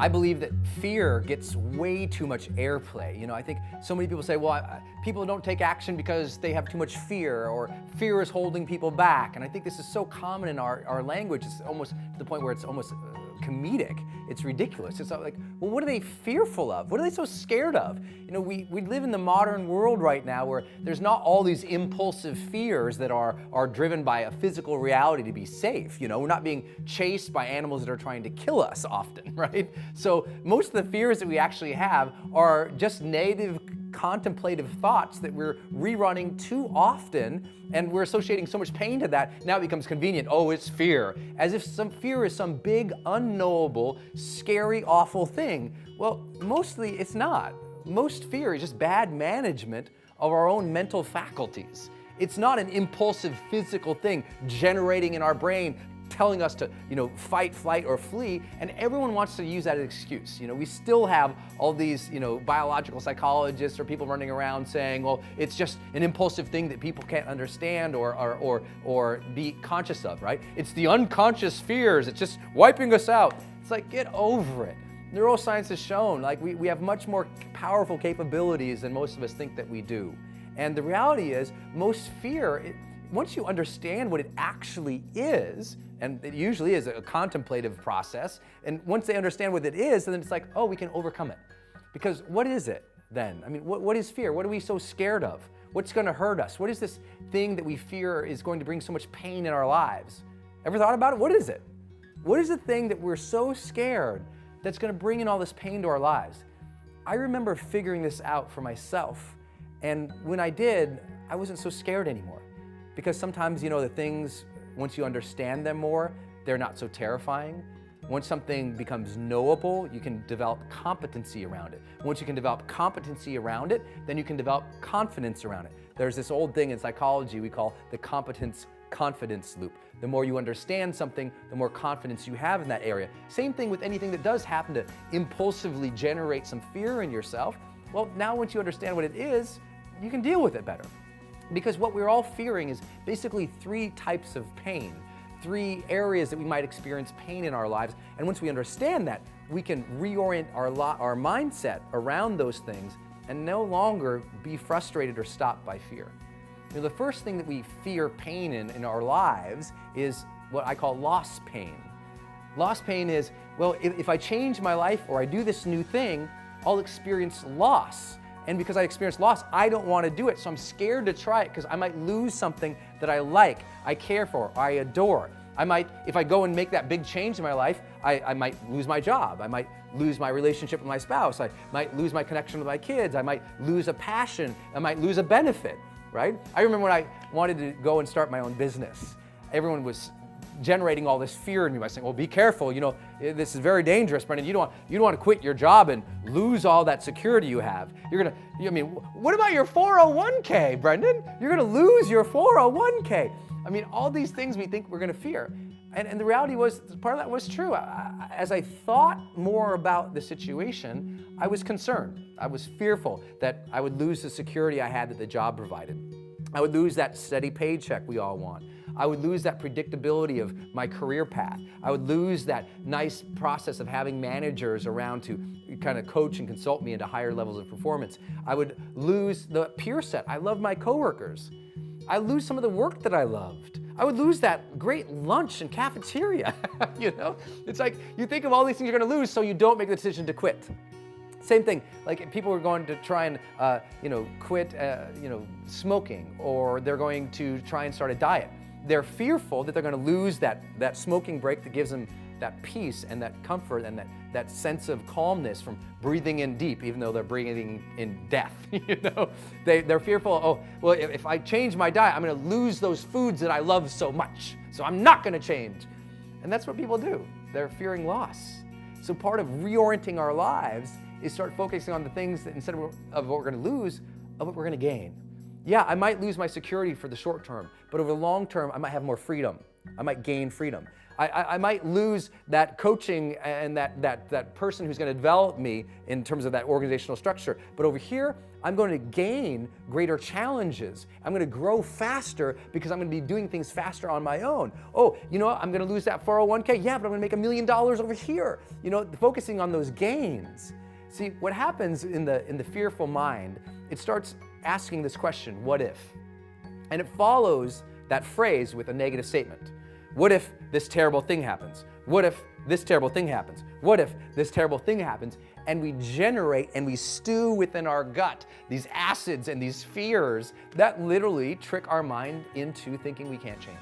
I believe that fear gets way too much airplay. I think so many people say, well, people don't take action because they have too much fear, or fear is holding people back. And I think this is so common in our language, it's almost to the point where it's almost comedic. It's ridiculous. It's like, well, what are they fearful of? What are they so scared of? We live in the modern world right now where there's not all these impulsive fears that are driven by a physical reality to be safe. We're not being chased by animals that are trying to kill us often, right? So most of the fears that we actually have are just negative contemplative thoughts that we're rerunning too often, and we're associating so much pain to that. Now it becomes convenient. Oh, it's fear. As if some fear is some big, unknowable, scary, awful thing. Well, mostly it's not. Most fear is just bad management of our own mental faculties. It's not an impulsive physical thing generating in our brain, telling us to, fight, flight, or flee, and everyone wants to use that as an excuse. We still have all these, biological psychologists or people running around saying, well, it's just an impulsive thing that people can't understand or be conscious of, right? It's the unconscious fears. It's just wiping us out. It's like, get over it. Neuroscience has shown, we have much more powerful capabilities than most of us think that we do. And the reality is, most fear, once you understand what it actually is, and it usually is a contemplative process, and once they understand what it is, then it's like, oh, we can overcome it. Because what is it then? What is fear? What are we so scared of? What's going to hurt us? What is this thing that we fear is going to bring so much pain in our lives? Ever thought about it? What is it? What is the thing that we're so scared that's going to bring in all this pain to our lives? I remember figuring this out for myself, and when I did, I wasn't so scared anymore. Because sometimes, the things, once you understand them more, they're not so terrifying. Once something becomes knowable, you can develop competency around it. Once you can develop competency around it, then you can develop confidence around it. There's this old thing in psychology we call the competence-confidence loop. The more you understand something, the more confidence you have in that area. Same thing with anything that does happen to impulsively generate some fear in yourself. Well, now once you understand what it is, you can deal with it better. Because what we're all fearing is basically 3 types of pain, 3 areas that we might experience pain in our lives. And once we understand that, we can reorient our mindset around those things and no longer be frustrated or stopped by fear. The first thing that we fear pain in our lives is what I call loss pain. Loss pain is, well, if I change my life or I do this new thing, I'll experience loss. And because I experienced loss, I don't want to do it. So I'm scared to try it because I might lose something that I like, I care for, I adore. If I go and make that big change in my life, I might lose my job. I might lose my relationship with my spouse. I might lose my connection with my kids. I might lose a passion. I might lose a benefit, right? I remember when I wanted to go and start my own business, everyone was generating all this fear in me by saying, well, be careful, this is very dangerous, Brendan. You don't want to quit your job and lose all that security you have. What about your 401k, Brendan? You're going to lose your 401k. All these things we think we're going to fear. And the reality was, part of that was true. As I thought more about the situation, I was concerned. I was fearful that I would lose the security I had that the job provided. I would lose that steady paycheck we all want. I would lose that predictability of my career path. I would lose that nice process of having managers around to kind of coach and consult me into higher levels of performance. I would lose the peer set. I love my coworkers. I lose some of the work that I loved. I would lose that great lunch and cafeteria. It's like you think of all these things you're going to lose, so you don't make the decision to quit. Same thing, like people are going to try and quit smoking, or they're going to try and start a diet. They're fearful that they're going to lose that smoking break that gives them that peace and that comfort and that sense of calmness from breathing in deep, even though they're breathing in death. They're fearful, oh, well, if I change my diet, I'm going to lose those foods that I love so much, so I'm not going to change. And that's what people do. They're fearing loss. So part of reorienting our lives is start focusing on the things that instead of what we're going to lose, of what we're going to gain. Yeah, I might lose my security for the short term, but over the long term, I might have more freedom. I might gain freedom. I might lose that coaching and that person who's going to develop me in terms of that organizational structure. But over here, I'm going to gain greater challenges. I'm going to grow faster because I'm going to be doing things faster on my own. Oh, you know what? I'm going to lose that 401k. Yeah, but I'm going to make $1 million over here. You know, focusing on those gains. See, what happens in the fearful mind, it starts asking this question, what if? And it follows that phrase with a negative statement. What if this terrible thing happens? What if this terrible thing happens? What if this terrible thing happens? And we generate and we stew within our gut these acids and these fears that literally trick our mind into thinking we can't change.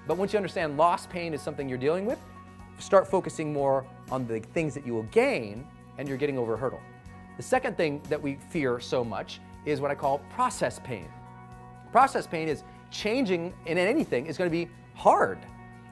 But once you understand loss pain is something you're dealing with, start focusing more on the things that you will gain, and you're getting over a hurdle. The second thing that we fear so much is what I call process pain. Process pain is changing in anything is going to be hard.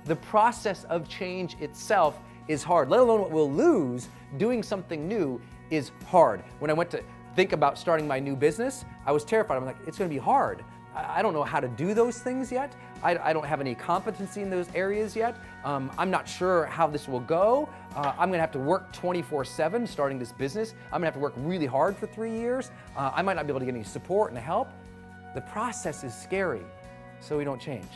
The process of change itself is hard, let alone what we'll lose. Doing something new is hard. When I went to think about starting my new business, I was terrified. I'm like, it's going to be hard. I don't know how to do those things yet. I don't have any competency in those areas yet. I'm not sure how this will go. I'm going to have to work 24/7 starting this business. I'm going to have to work really hard for 3 years. I might not be able to get any support and help. The process is scary, so we don't change.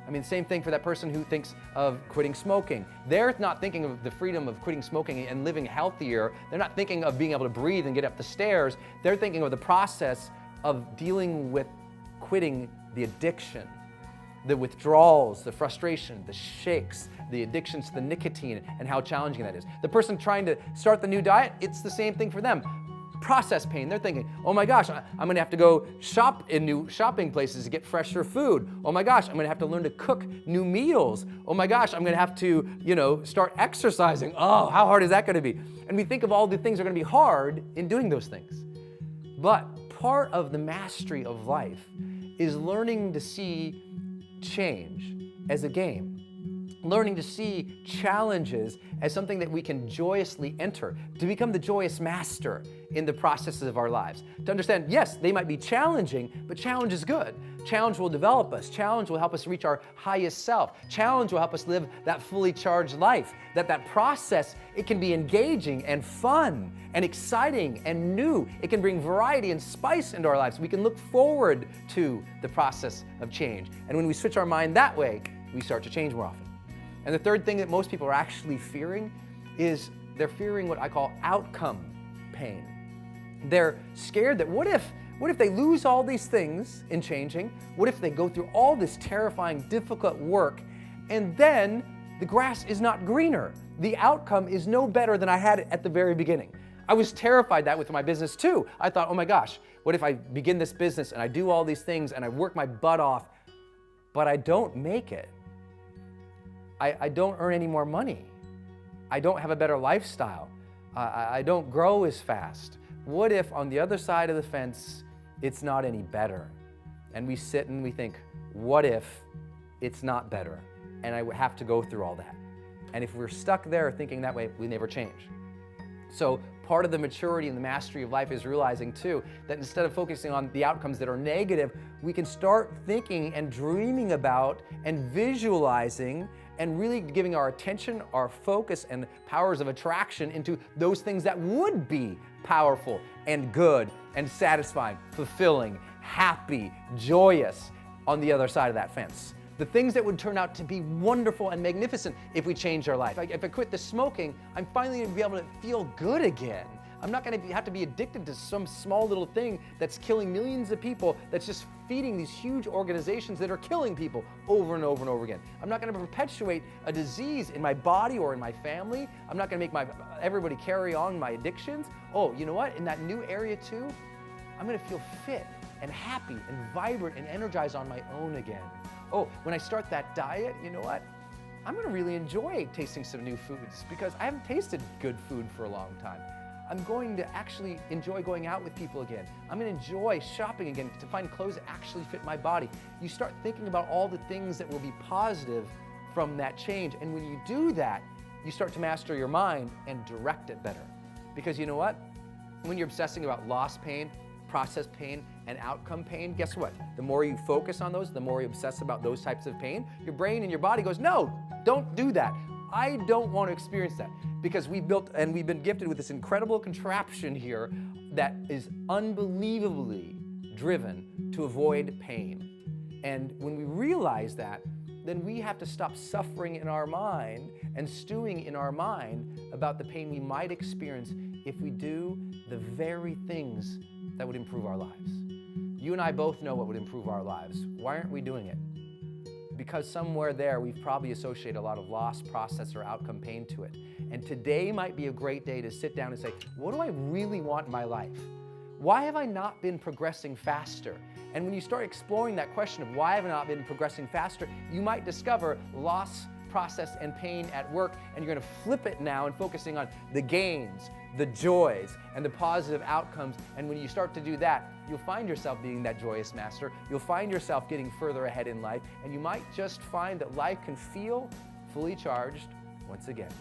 I mean, same thing for that person who thinks of quitting smoking. They're not thinking of the freedom of quitting smoking and living healthier. They're not thinking of being able to breathe and get up the stairs. They're thinking of the process of dealing with quitting the addiction, the withdrawals, the frustration, the shakes, the addictions to the nicotine, and how challenging that is. The person trying to start the new diet, it's the same thing for them. Process pain, they're thinking, oh my gosh, I'm gonna have to go shop in new shopping places to get fresher food. Oh my gosh, I'm gonna have to learn to cook new meals. Oh my gosh, I'm gonna have to, start exercising. Oh, how hard is that gonna be? And we think of all the things that are gonna be hard in doing those things. But part of the mastery of life is learning to see change as a game. Learning to see challenges as something that we can joyously enter, to become the joyous master in the processes of our lives. To understand, yes, they might be challenging, but challenge is good. Challenge will develop us. Challenge will help us reach our highest self. Challenge will help us live that fully charged life. That process, it can be engaging and fun and exciting and new. It can bring variety and spice into our lives. We can look forward to the process of change. And when we switch our mind that way, we start to change more often. And the third thing that most people are actually fearing is they're fearing what I call outcome pain. They're scared that what if they lose all these things in changing? What if they go through all this terrifying, difficult work and then the grass is not greener? The outcome is no better than I had it at the very beginning. I was terrified that with my business too. I thought, oh my gosh, what if I begin this business and I do all these things and I work my butt off, but I don't make it? I don't earn any more money. I don't have a better lifestyle. I don't grow as fast. What if on the other side of the fence, it's not any better? And we sit and we think, what if it's not better? And I have to go through all that. And if we're stuck there thinking that way, we never change. So part of the maturity and the mastery of life is realizing too, that instead of focusing on the outcomes that are negative, we can start thinking and dreaming about and visualizing and really giving our attention, our focus, and powers of attraction into those things that would be powerful and good and satisfying, fulfilling, happy, joyous on the other side of that fence. The things that would turn out to be wonderful and magnificent if we changed our life. If I quit the smoking, I'm finally going to be able to feel good again. I'm not going to have to be addicted to some small little thing that's killing millions of people, that's just feeding these huge organizations that are killing people over and over and over again. I'm not going to perpetuate a disease in my body or in my family. I'm not going to make everybody carry on my addictions. Oh, you know what? In that new area too, I'm going to feel fit and happy and vibrant and energized on my own again. Oh, when I start that diet, you know what? I'm going to really enjoy tasting some new foods because I haven't tasted good food for a long time. I'm going to actually enjoy going out with people again. I'm going to enjoy shopping again to find clothes that actually fit my body. You start thinking about all the things that will be positive from that change. And when you do that, you start to master your mind and direct it better. Because you know what? When you're obsessing about loss pain, process pain and outcome pain, guess what? The more you focus on those, the more you obsess about those types of pain, your brain and your body goes, no, don't do that. I don't want to experience that, because we've built and we've been gifted with this incredible contraption here that is unbelievably driven to avoid pain. And when we realize that, then we have to stop suffering in our mind and stewing in our mind about the pain we might experience if we do the very things that would improve our lives. You and I both know what would improve our lives. Why aren't we doing it? Because somewhere there we've probably associated a lot of loss, process, or outcome pain to it. And today might be a great day to sit down and say, what do I really want in my life? Why have I not been progressing faster? And when you start exploring that question of why have I not been progressing faster, you might discover loss, process, and pain at work, and you're going to flip it now and focusing on the gains, the joys, and the positive outcomes. And when you start to do that, you'll find yourself being that joyous master. You'll find yourself getting further ahead in life, and you might just find that life can feel fully charged once again.